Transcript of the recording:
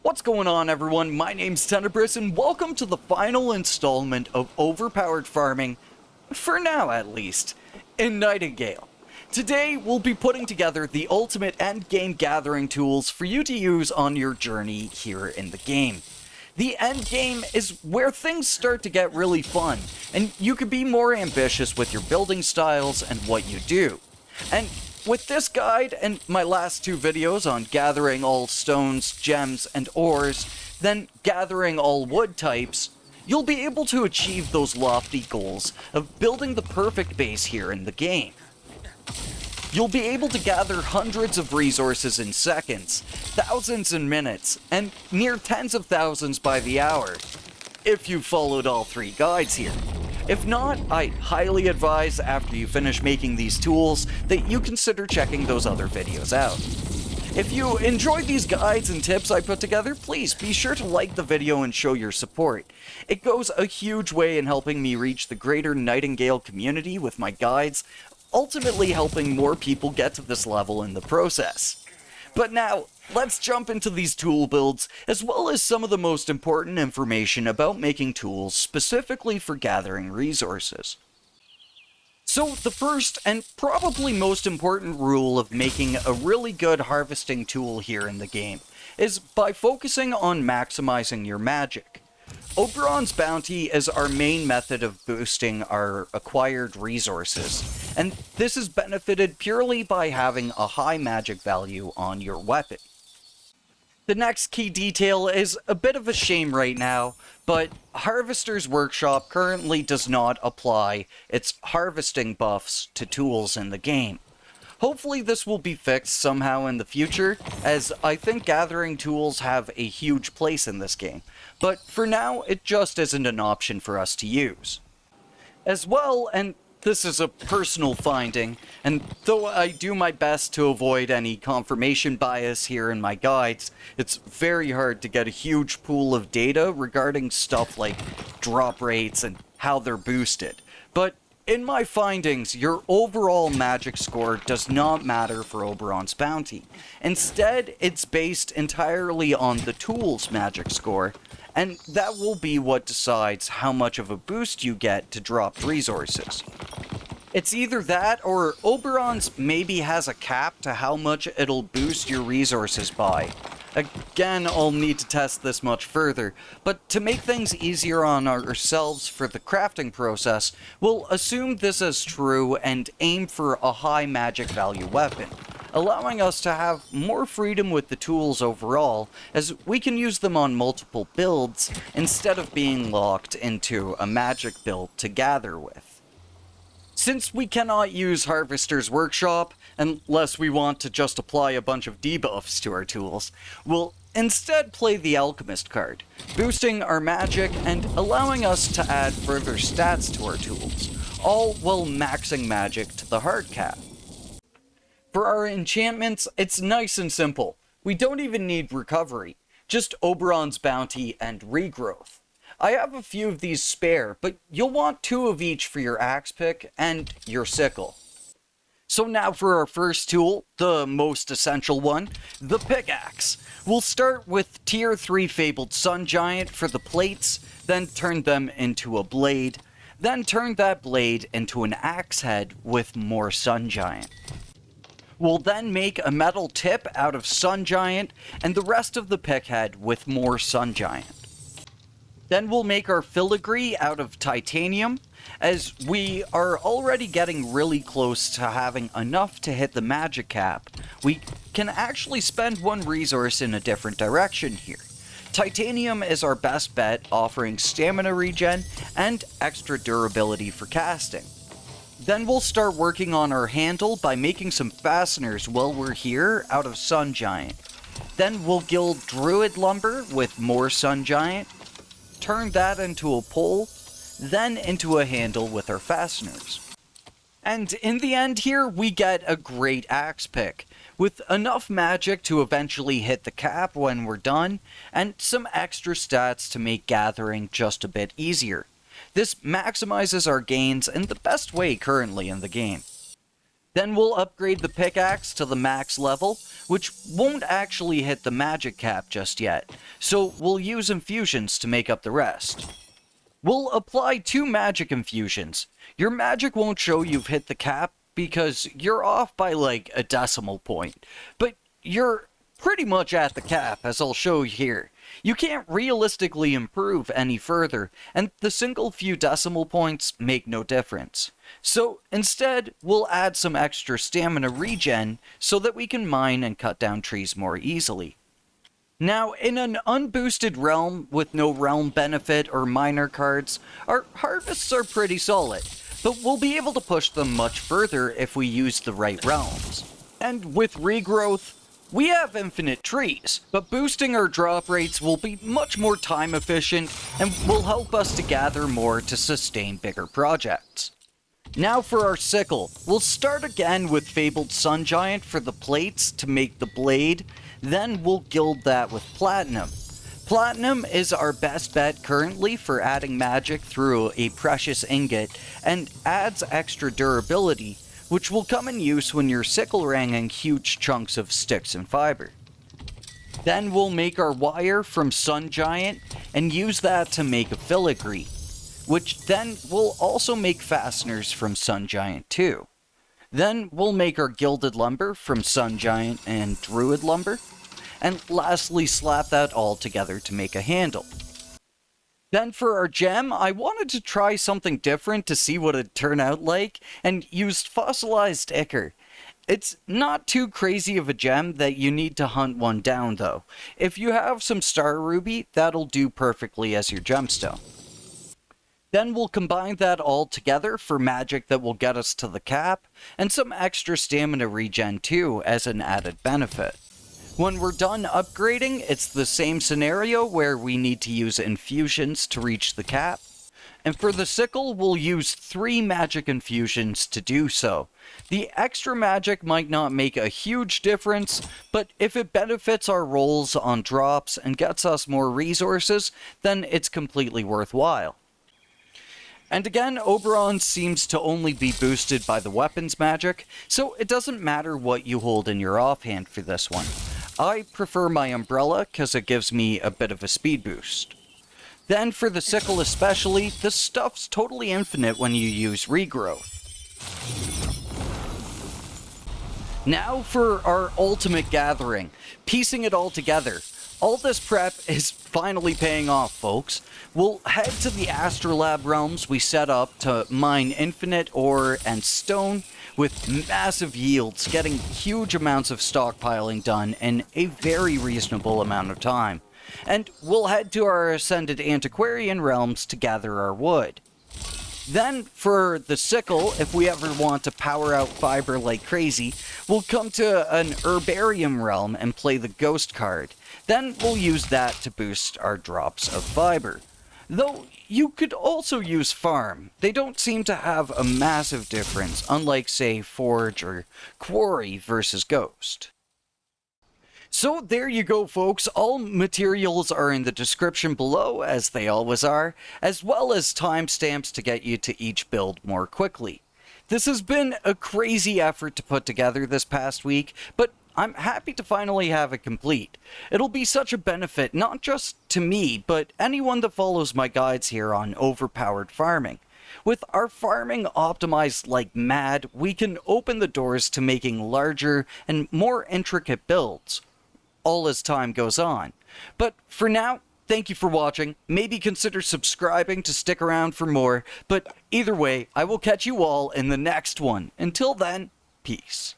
What's going on, everyone? My name's Tenebris, and welcome to the final installment of overpowered farming, for now at least, in Nightingale. Today, we'll be putting together the ultimate endgame gathering tools for you to use on your journey here in the game. The endgame is where things start to get really fun, and you can be more ambitious with your building styles and what you do. And with this guide and my last two videos on gathering all stones, gems, and ores, then gathering all wood types, you'll be able to achieve those lofty goals of building the perfect base here in the game. You'll be able to gather hundreds of resources in seconds, thousands in minutes, and near tens of thousands by the hour, if you followed all three guides here. If not, I highly advise after you finish making these tools that you consider checking those other videos out. If you enjoyed these guides and tips I put together, please be sure to like the video and show your support. It goes a huge way in helping me reach the greater Nightingale community with my guides, ultimately helping more people get to this level in the process. But now, let's jump into these tool builds, as well as some of the most important information about making tools specifically for gathering resources. So the first and probably most important rule of making a really good harvesting tool here in the game is by focusing on maximizing your magic. Oberon's Bounty is our main method of boosting our acquired resources, and this is benefited purely by having a high magic value on your weapon. The next key detail is a bit of a shame right now, but Harvester's Workshop currently does not apply its harvesting buffs to tools in the game. Hopefully this will be fixed somehow in the future, as I think gathering tools have a huge place in this game, but for now it just isn't an option for us to use. As well, and this is a personal finding, and though I do my best to avoid any confirmation bias here in my guides, it's very hard to get a huge pool of data regarding stuff like drop rates and how they're boosted. But in my findings, your overall magic score does not matter for Oberon's Bounty. Instead, it's based entirely on the tool's magic score, and that will be what decides how much of a boost you get to dropped resources. It's either that, or Oberon's maybe has a cap to how much it'll boost your resources by. Again, I'll need to test this much further, but to make things easier on ourselves for the crafting process, we'll assume this as true and aim for a high magic value weapon, allowing us to have more freedom with the tools overall, as we can use them on multiple builds instead of being locked into a magic build to gather with. Since we cannot use Harvester's Workshop, unless we want to just apply a bunch of debuffs to our tools, we'll instead play the Alchemist card, boosting our magic and allowing us to add further stats to our tools, all while maxing magic to the hard cap. For our enchantments, it's nice and simple. We don't even need recovery, just Oberon's Bounty and regrowth. I have a few of these spare, but you'll want 2 of each for your Axepick and your Sickle. So now for our first tool, the most essential one, the pickaxe. We'll start with tier 3 Fabled Sun Giant for the plates, then turn them into a blade, then turn that blade into an axe head with more Sun Giant. We'll then make a metal tip out of Sun Giant and the rest of the pick head with more Sun Giant. Then we'll make our Filigree out of titanium, as we are already getting really close to having enough to hit the magic cap. We can actually spend one resource in a different direction here. Titanium is our best bet, offering stamina regen and extra durability for casting. Then we'll start working on our handle by making some fasteners while we're here out of Sun Giant. Then we'll gild Druid Lumber with more Sun Giant, turn that into a pole, then into a handle with our fasteners. And in the end here, we get a great Axepick, with enough magic to eventually hit the cap when we're done, and some extra stats to make gathering just a bit easier. This maximizes our gains in the best way currently in the game. Then we'll upgrade the pickaxe to the max level, which won't actually hit the magic cap just yet, so we'll use infusions to make up the rest. We'll apply 2 magic infusions. Your magic won't show you've hit the cap because you're off by like a decimal point, but you're pretty much at the cap, as I'll show you here. You can't realistically improve any further, and the single few decimal points make no difference. So instead, we'll add some extra stamina regen so that we can mine and cut down trees more easily. Now, in an unboosted realm with no realm benefit or miner cards, our harvests are pretty solid, but we'll be able to push them much further if we use the right realms. And with regrowth, we have infinite trees, but boosting our drop rates will be much more time efficient and will help us to gather more to sustain bigger projects. Now for our sickle, we'll start again with Fabled Sun Giant for the plates to make the blade, then we'll gild that with platinum. Platinum is our best bet currently for adding magic through a precious ingot and adds extra durability, which will come in use when you're sickle ranging huge chunks of sticks and fiber. Then we'll make our wire from Sun Giant and use that to make a filigree, which then will also make fasteners from Sun Giant too. Then we'll make our Gilded Lumber from Sun Giant and Druid Lumber, and lastly slap that all together to make a handle. Then for our gem, I wanted to try something different to see what it'd turn out like, and used Fossilized Ichor. It's not too crazy of a gem that you need to hunt one down though. If you have some star ruby, that'll do perfectly as your gemstone. Then we'll combine that all together for magic that will get us to the cap, and some extra stamina regen too as an added benefit. When we're done upgrading, it's the same scenario where we need to use infusions to reach the cap. And for the sickle, we'll use 3 magic infusions to do so. The extra magic might not make a huge difference, but if it benefits our rolls on drops and gets us more resources, then it's completely worthwhile. And again, Oberon seems to only be boosted by the weapons magic, so it doesn't matter what you hold in your offhand for this one. I prefer my umbrella because it gives me a bit of a speed boost. Then for the sickle especially, the stuff's totally infinite when you use regrowth. Now for our ultimate gathering, piecing it all together. All this prep is finally paying off, folks. We'll head to the Astrolab realms we set up to mine infinite ore and stone with massive yields, getting huge amounts of stockpiling done in a very reasonable amount of time. And we'll head to our Ascended Antiquarian realms to gather our wood. Then, for the sickle, if we ever want to power out fiber like crazy, we'll come to an Herbarium realm and play the Ghost card. Then we'll use that to boost our drops of fiber. Though, you could also use Farm. They don't seem to have a massive difference, unlike, say, Forge or Quarry versus Ghost. So there you go, folks. All materials are in the description below, as they always are, as well as timestamps to get you to each build more quickly. This has been a crazy effort to put together this past week, but I'm happy to finally have it complete. It'll be such a benefit, not just to me, but anyone that follows my guides here on overpowered farming. With our farming optimized like mad, we can open the doors to making larger and more intricate builds, all as time goes on. But for now, thank you for watching. Maybe consider subscribing to stick around for more, but either way, I will catch you all in the next one. Until then, peace.